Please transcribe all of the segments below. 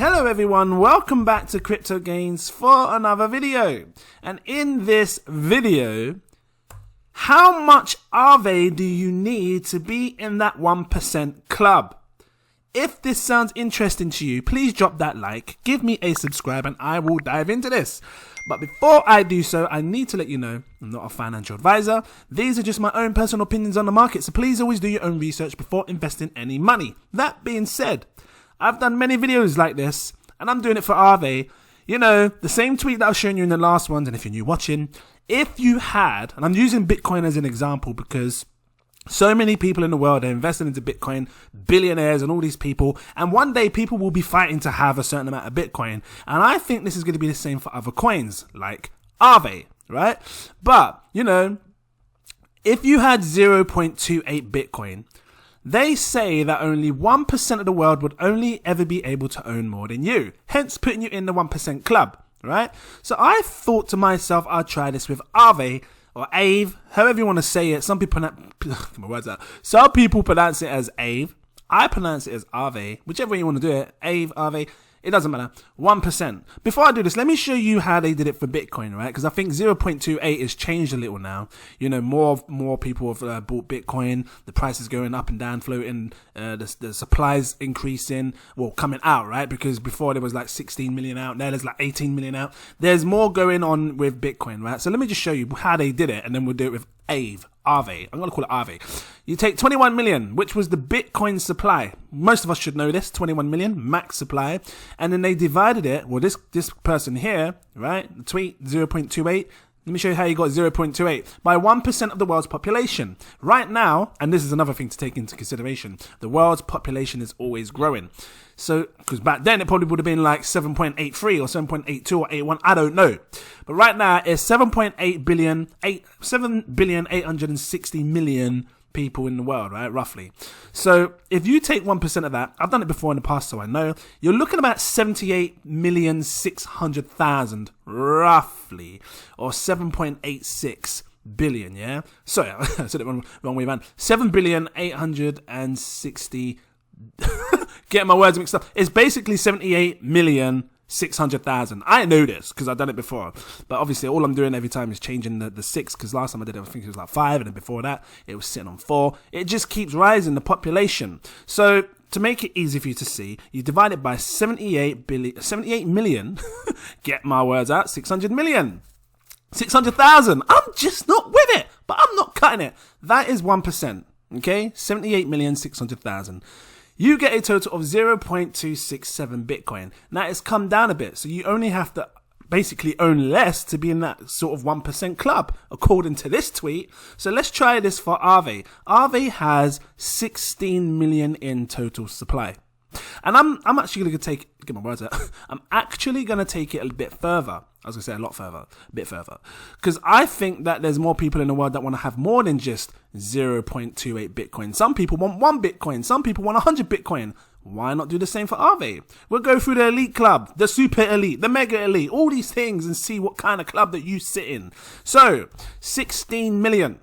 Hello everyone, welcome back to Cryptogains for another video. And in this video, how much AAVE do you need to be in that 1% club? If this sounds interesting to you, please drop that like, give me a subscribe, and I will dive into this. But before I do so, I need to let you know I'm not a financial advisor. These are just my own personal opinions on the market, so please always do your own research before investing any money. That being said, I've done many videos like this, and I'm doing it for AAVE. You know, the same tweet that I've shown you in the last ones, and if you're new watching, if you had, and I'm using Bitcoin as an example because so many people in the world are investing into Bitcoin, billionaires and all these people, and one day people will be fighting to have a certain amount of Bitcoin, and I think this is going to be the same for other coins, like AAVE, right? But, you know, if you had 0.28 Bitcoin, they say that only 1% of the world would only ever be able to own more than you, hence putting you in the 1% club, right? So I thought to myself, I'll try this with AAVE, or AAVE, however you want to say it. Some people Some people pronounce it as AAVE. I pronounce it as AAVE, whichever way you want to do it. AAVE, AAVE, it doesn't matter. 1%. Before I do this, let me show you how they did it for Bitcoin, right? Because I think 0.28 has changed a little now. You know, more people have bought Bitcoin. The price is going up and down, floating. The supplies increasing, well, coming out, right? Because before there was like 16 million out. Now there's like 18 million out. There's more going on with Bitcoin, right? So let me just show you how they did it, and then we'll do it with AAVE. AAVE. I'm going to call it AAVE. You take 21 million, which was the Bitcoin supply. Most of us should know this, 21 million max supply. And then they divided it. Well, this person here, right? The tweet 0.28. Let me show you how you got 0.28 by 1% of the world's population. Right now, and this is another thing to take into consideration, the world's population is always growing. So, because back then it probably would have been like 7.83 or 7.82 or 81, I don't know. But right now it's 7.8 billion, 860 million people in the world, right? Roughly. So if you take 1% of that, I've done it before in the past, so I know, you're looking at about 78,600,000 roughly, or 7.86 billion, yeah? Sorry, I said it wrong way around. 7,860,000,000. Getting my words mixed up. It's basically 78,600,000. I know this because I've done it before. But obviously, all I'm doing every time is changing the 6, because last time I did it, I think it was like 5, and then before that, it was sitting on 4. It just keeps rising, the population. So, to make it easy for you to see, you divide it by 78 million, get my words out, 600 million. 600,000. I'm just not with it, but I'm not cutting it. That is 1%. Okay? 78,600,000. You get a total of 0.267 Bitcoin. Now it's come down a bit, so you only have to basically own less to be in that sort of 1% club, according to this tweet. So let's try this for AAVE. AAVE has 16 million in total supply. And I'm actually going to get my words out. I'm actually going to take it a bit further. I was going to say a lot further, a bit further. Because I think that there's more people in the world that want to have more than just 0.28 Bitcoin. Some people want 1 Bitcoin. Some people want 100 Bitcoin. Why not do the same for AAVE? We'll go through the elite club, the super elite, the mega elite, all these things, and see what kind of club that you sit in. So, 16 million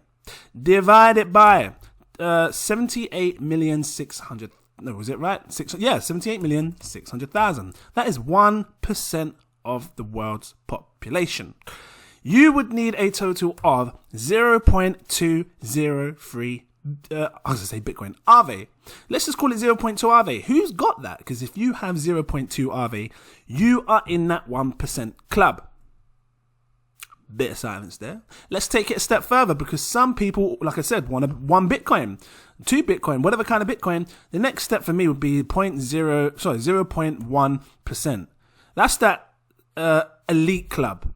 divided by 78,600,000. No, was it right? 78,600,000. That is 1% of the world's population. You would need a total of 0.203. I was going to say Bitcoin. AAVE. Let's just call it 0.2 AAVE. Who's got that? Because if you have 0.2 AAVE, you are in that 1% club. Bit of silence there. Let's take it a step further, because some people, like I said, want 1 Bitcoin, 2 Bitcoin, whatever kind of Bitcoin. The next step for me would be 0.1%. That's that elite club.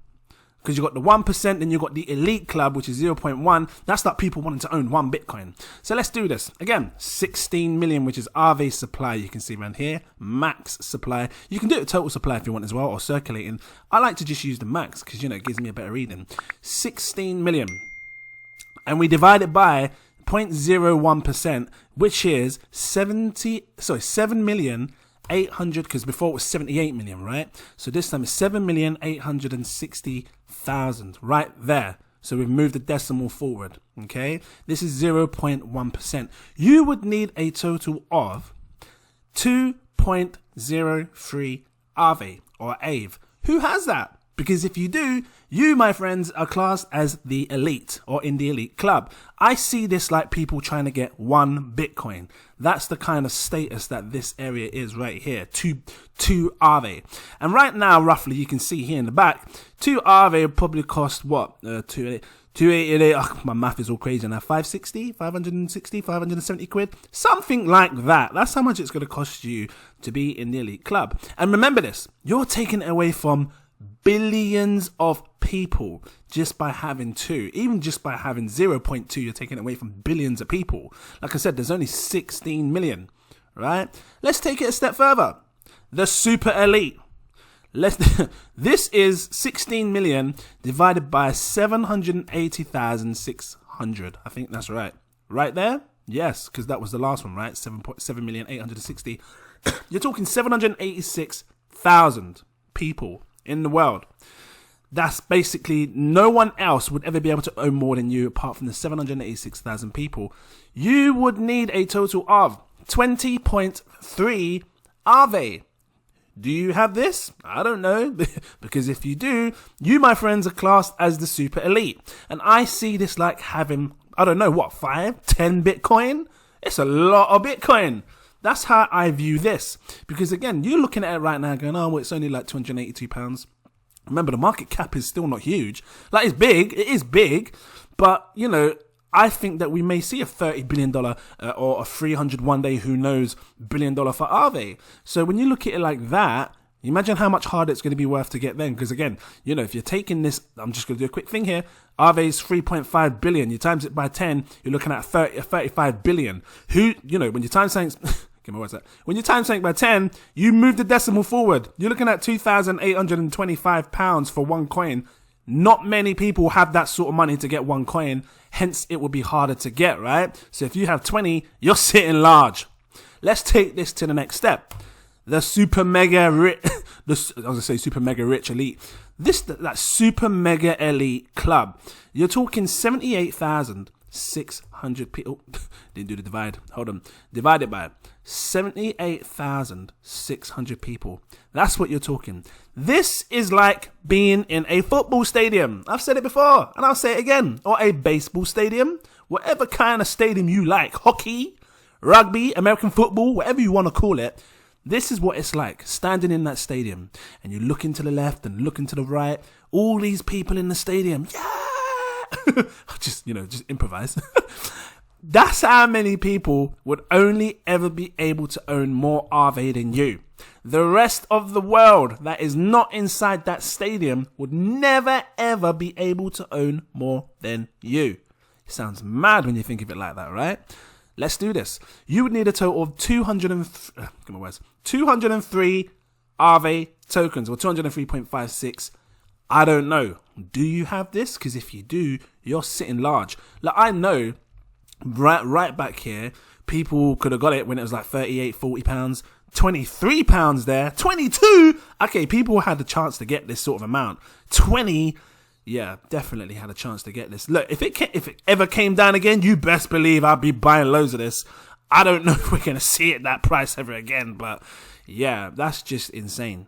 Because you've got the 1%, then you've got the elite club, which is 0.1. That's like people wanting to own 1 Bitcoin. So let's do this. Again, 16 million, which is AAVE supply. You can see around here, max supply. You can do it total supply if you want as well, or circulating. I like to just use the max because, you know, it gives me a better reading. 16 million. And we divide it by 0.01%, which is 7,800,000, because before it was 78 million, right? So this time it's 7,860,000 right there. So we've moved the decimal forward, okay? This is 0.1%. You would need a total of 2.03 AAVE or AAVE. Who has that? Because if you do, you, my friends, are classed as the elite or in the elite club. I see this like people trying to get 1 Bitcoin. That's the kind of status that this area is right here. 2 AAVE. And right now, roughly, you can see here in the back, 2 AAVE probably cost what? 288, oh, my math is all crazy now, 570 quid, something like that. That's how much it's going to cost you to be in the elite club. And remember this, you're taking it away from billions of people just by having 2. Even just by having 0.2, you're taking it away from billions of people. Like I said, there's only 16 million, right? Let's take it a step further. The super elite. This is 16 million divided by 780,600. I think that's right. Right there? Yes, because that was the last one, right? 7,860,000. You're talking 786,000 people in the world. That's basically no one else would ever be able to own more than you apart from the 786,000 people. You would need a total of 20.3 AAVE. Do you have this? I don't know. Because if you do, you, my friends, are classed as the super elite. And I see this like having, I don't know, what, 5, 10 Bitcoin? It's a lot of Bitcoin. That's how I view this. Because again, you're looking at it right now going, oh, well, it's only like £282. Remember, the market cap is still not huge. Like, it's big. It is big. But, you know, I think that we may see a $30 billion or a 300 one day, who knows, $1 billion for AAVE. So when you look at it like that, imagine how much harder it's going to be worth to get then. Because again, you know, if you're taking this, I'm just going to do a quick thing here. AAVE is 3.5 billion. You times it by 10, you're looking at 35 billion. Who, you know, when you times something, give me what's that? When you times something by 10, you move the decimal forward. You're looking at £2,825 for 1 coin. Not many people have that sort of money to get 1 coin. Hence, it would be harder to get, right? So if you have 20, you're sitting large. Let's take this to the next step. The super mega rich, super mega rich elite. That super mega elite club. You're talking 78,600 people. Didn't do the divide. Hold on. Divide it by 78,600 people. That's what you're talking. This is like being in a football stadium. I've said it before and I'll say it again. Or a baseball stadium. Whatever kind of stadium you like. Hockey, rugby, American football, whatever you want to call it. This is what it's like, standing in that stadium. And you looking to the left and looking to the right. All these people in the stadium. Yeah! just improvise. That's how many people would only ever be able to own more AAVE than you. The rest of the world that is not inside that stadium would never ever be able to own more than you. It sounds mad when you think of it like that, right? Let's do this. You would need a total of 203 AAVE tokens, or 203.56. I don't know. Do you have this? Because if you do, you're sitting large. Like, I know right back here, people could have got it when it was like 38, 40 pounds, 23 pounds there, 22. Okay, people had the chance to get this sort of amount. 20, yeah, definitely had a chance to get this. Look, if it ever came down again, you best believe I'd be buying loads of this. I don't know if we're going to see it that price ever again, but yeah, that's just insane.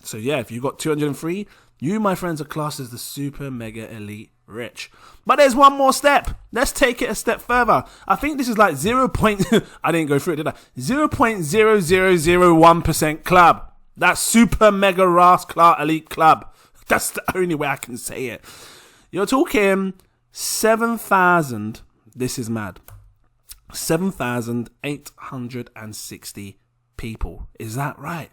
So yeah, if you got 203, you, my friends, are classed as the super mega elite rich. But there's one more step. Let's take it a step further. I think this is like I didn't go through it, did I? 0.0001% club. That's super mega ras elite club. That's the only way I can say it. You're talking 7,000. This is mad. 7,860 people. Is that right?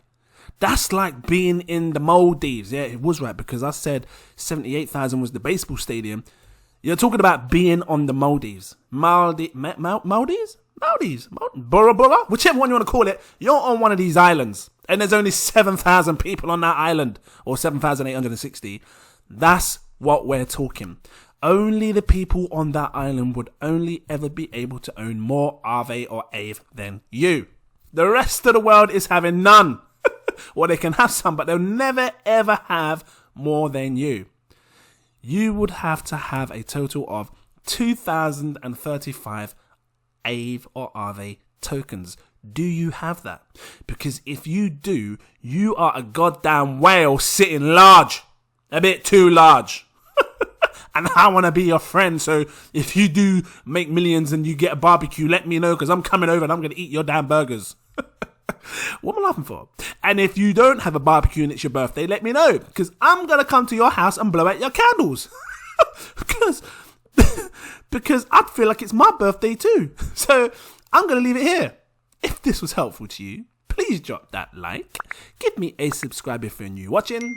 That's like being in the Maldives. Yeah, it was right, because I said 78,000 was the baseball stadium. You're talking about being on the Maldives. Maldives? Bora Bora? Whichever one you want to call it. You're on one of these islands. And there's only 7,000 people on that island. Or 7,860. That's what we're talking. Only the people on that island would only ever be able to own more AAVE or AAVE than you. The rest of the world is having none. Or they can have some, but they'll never ever have more than you. You would have to have a total of 2,035 AAVE or AAVE tokens. Do you have that? Because if you do, you are a goddamn whale sitting large. A bit too large. And I want to be your friend. So if you do make millions and you get a barbecue, let me know, because I'm coming over and I'm going to eat your damn burgers. What am I laughing for? And if you don't have a barbecue and it's your birthday, let me know, because I'm going to come to your house and blow out your candles. because I feel like it's my birthday too. So I'm going to leave it here. If this was helpful to you, please drop that like. Give me a subscribe if you're new watching.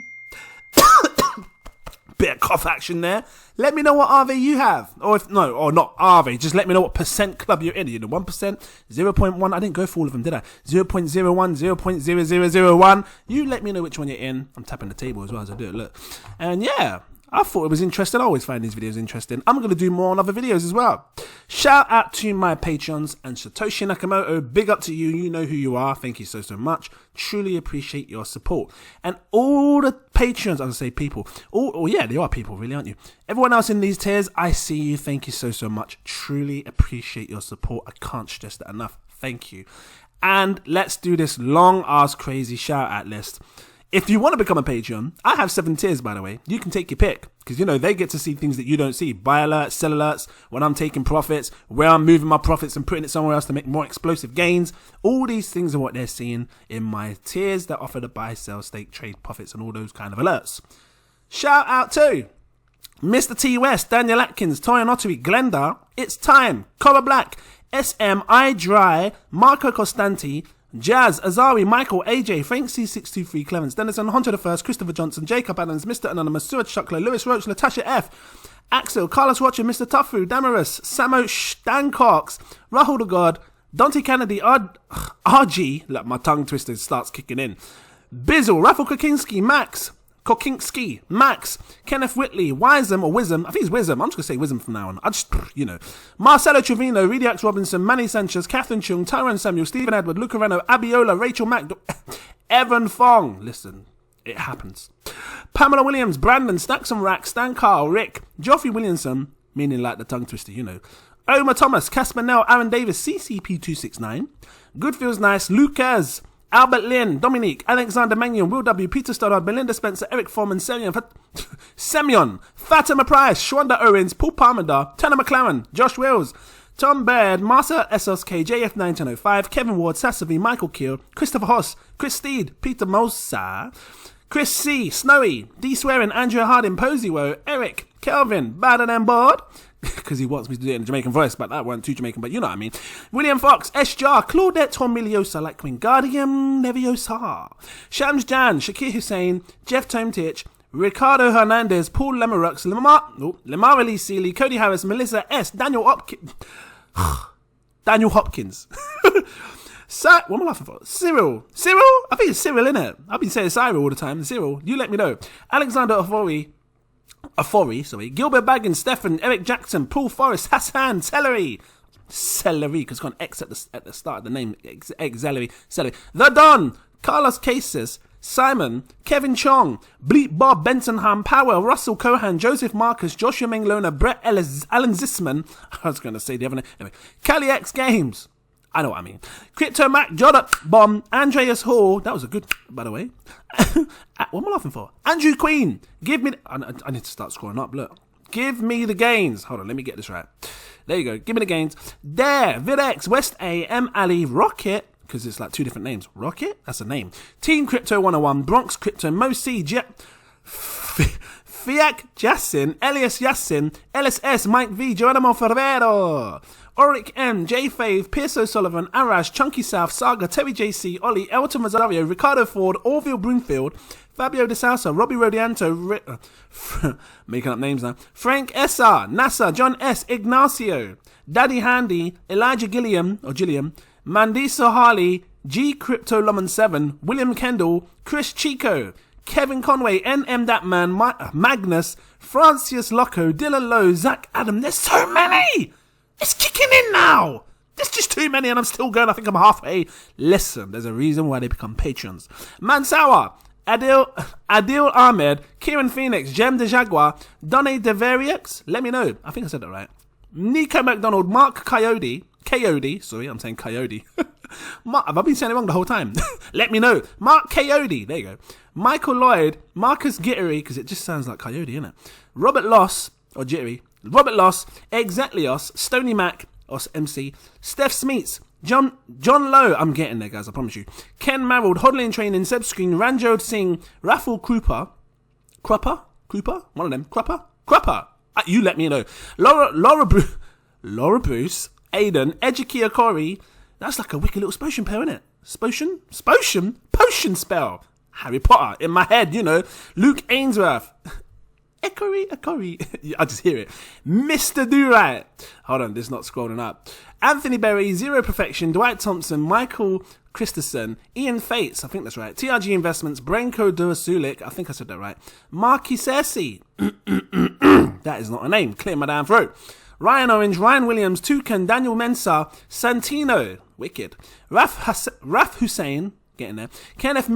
Bit of cough action there. Let me know what AAVE you have. Or not AAVE. Just let me know what percent club you're in. You know, 1%, 0.1. I didn't go for all of them, did I? 0.01, 0.0001. You let me know which one you're in. I'm tapping the table as well as I do it. Look. And yeah, I thought it was interesting. I always find these videos interesting. I'm going to do more on other videos as well. Shout out to my Patreons and Satoshi Nakamoto. Big up to you. You know who you are. Thank you so much. Truly appreciate your support. And all the Patreons, I would say people. Yeah, they are people, really, aren't you? Everyone else in these tiers, I see you. Thank you so much. Truly appreciate your support. I can't stress that enough. Thank you. And let's do this long ass crazy shout out list. If you want to become a Patreon, I have 7 tiers, by the way. You can take your pick, because, you know, they get to see things that you don't see. Buy alerts, sell alerts, when I'm taking profits, where I'm moving my profits and putting it somewhere else to make more explosive gains. All these things are what they're seeing in my tiers that offer the buy, sell, stake, trade, profits, and all those kind of alerts. Shout out to Mr. T West, Daniel Atkins, Toya Notary, Glenda, It's Time, Collar Black, SM, I Dry, Marco Costanti, Jazz, Azari, Michael, AJ, Frank C623, Clemens, Dennison, Hunter the First, Christopher Johnson, Jacob Adams, Mr. Anonymous, Stuart Shuckler, Lewis Roach, Latasha F, Axel, Carlos Watcher, Mr. Tuffu, Damaris, Samo Stancox, Rahul the God, Dante Kennedy, RG, look, my tongue twister starts kicking in, Bizzle, Raffle Kokinski, Max, Kenneth Whitley, Wisdom or Wisdom, I think it's Wisdom, I'm just going to say Wisdom from now on, Marcelo Trevino, Rediax Robinson, Manny Sanchez, Catherine Chung, Tyrone Samuel, Stephen Edward, Luca Reno, Abiola, Rachel Mack, Evan Fong, listen, it happens, Pamela Williams, Brandon, Stacks and Rack, Stan Carl, Rick, Geoffrey Williamson, meaning like the tongue twister, Omar Thomas, Casper Nell, Aaron Davis, CCP269, Good Feels Nice, Lucas, Albert Lin, Dominique, Alexander Mannion, Will W, Peter Stoddard, Belinda Spencer, Eric Foreman, Semyon, Fatima Price, Shwanda Owens, Paul Parmenter, Tanner McLaren, Josh Wills, Tom Baird, Martha SSK, JF1905, Kevin Ward, Sassavi, Michael Keel, Christopher Hoss, Chris Steed, Peter Mosa, Chris C, Snowy, D Swearing, Andrea Harding, Poseywo, Eric, Kelvin, Bad and Board, because he wants me to do it in a Jamaican voice, but that weren't too Jamaican, but you know what I mean. William Fox, S. Jar, Claudette Tormiliosa, like Wingardium Leviosa, Shams Jan, Shakir Hussein, Jeff Tomtich, Ricardo Hernandez, Paul Lemarux, Lamar Lee Seeley, Cody Harris, Melissa S, Daniel Hopkins. What am I laughing for? Cyril? I think it's Cyril, innit? I've been saying Cyril all the time. Cyril, you let me know. Alexander Afori, Gilbert Baggins, Stefan, Eric Jackson, Paul Forrest, Hassan, Celery, because it's got an X at the start of the name, Celery, The Don, Carlos Cases, Simon, Kevin Chong, Bleep Bob, Bensonham, Powell, Russell Cohan, Joseph Marcus, Joshua Menglona, Brett Ellis, Alan Zisman, I was going to say the other name, anyway, Cali X Games, I know what I mean, Crypto Mac, Jodup Bomb, Andreas Hall, that was a good, by the way, what am I laughing for? Andrew Queen, give me, I need to start scrolling up, look, give me the gains, hold on, let me get this right, there you go, give me the gains, Dare, Videx, West A, M Ali, Rocket, because it's like 2 different names, Rocket, that's a name, Team Crypto 101, Bronx Crypto, Mo C, Fiak Jassin, Elias Yassin, LSS, Mike V, Geronimo Ferrero, Oric M, J Fave, Pierce O'Sullivan, Arash, Chunky South, Saga, Terry JC, Ollie, Elton Rosario, Ricardo Ford, Orville Broomfield, Fabio De Sousa, Robbie Rodianto, making up names now, Frank S.R., NASA, John S., Ignacio, Daddy Handy, Elijah Gilliam, Mandisa Harley, G Crypto Lemon 7, William Kendall, Chris Chico, Kevin Conway, NM That Man, Magnus, Francis Loco, Dylan Lowe, Zach Adam. There's so many! It's kicking in now! There's just too many and I'm still going. I think I'm halfway. Listen, there's a reason why they become patrons. Mansawa, Adil Ahmed, Kieran Phoenix, Jem de Jaguar, Donny Deveriux. Let me know. I think I said that right. Nico McDonald, Mark Coyote, Coyote. Sorry, I'm saying Coyote. Have I been saying it wrong the whole time? Let me know. Mark Coyote. There you go. Michael Lloyd. Marcus Gittery, because it just sounds like Coyote, innit? Robert Loss, or Jittery. Robert Loss. Exactly Us. Stony Mac, Us MC. Steph Smeets. John Lowe. I'm getting there, guys, I promise you. Ken Marrold. Hodling Training. Seb Screen. Ranjot Singh. Raffle Krupa. One of them. Crupper. You let me know. Laura Bruce. Aiden. Edukia Corey. That's like a wicked little potion pair, isn't it? Potion spell. Harry Potter in my head, you know. Luke Ainsworth. Echory. I just hear it. Mr. Do-Right. Hold on, this is not scrolling up. Anthony Berry, Zero Perfection, Dwight Thompson, Michael Christensen, Ian Fates, I think that's right. TRG Investments, Branko Durasulik, I think I said that right. Marky Cersei. That is not a name. Clear my damn throat. Ryan Orange, Ryan Williams, Toucan, Daniel Mensah, Santino, wicked. Raf Hussein, getting there. Kenneth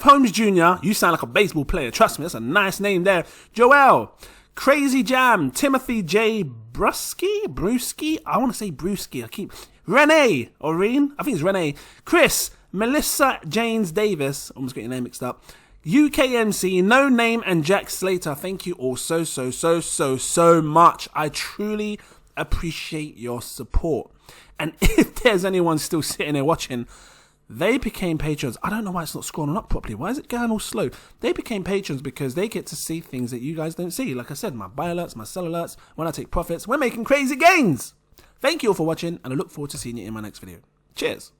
Holmes Jr., you sound like a baseball player, trust me, that's a nice name there. Joel, Crazy Jam, Timothy J. Brewski, I want to say Brewski, Renee, or Reen, I think it's Renee. Chris, Melissa James Davis, almost got your name mixed up. UKMC, No Name, and Jack Slater, thank you all so much. I truly appreciate your support. And if there's anyone still sitting there watching, they became patrons. I don't know why it's not scrolling up properly. Why is it going all slow? They became patrons because they get to see things that you guys don't see. Like I said, my buy alerts, my sell alerts, when I take profits, we're making crazy gains. Thank you all for watching, and I look forward to seeing you in my next video. Cheers.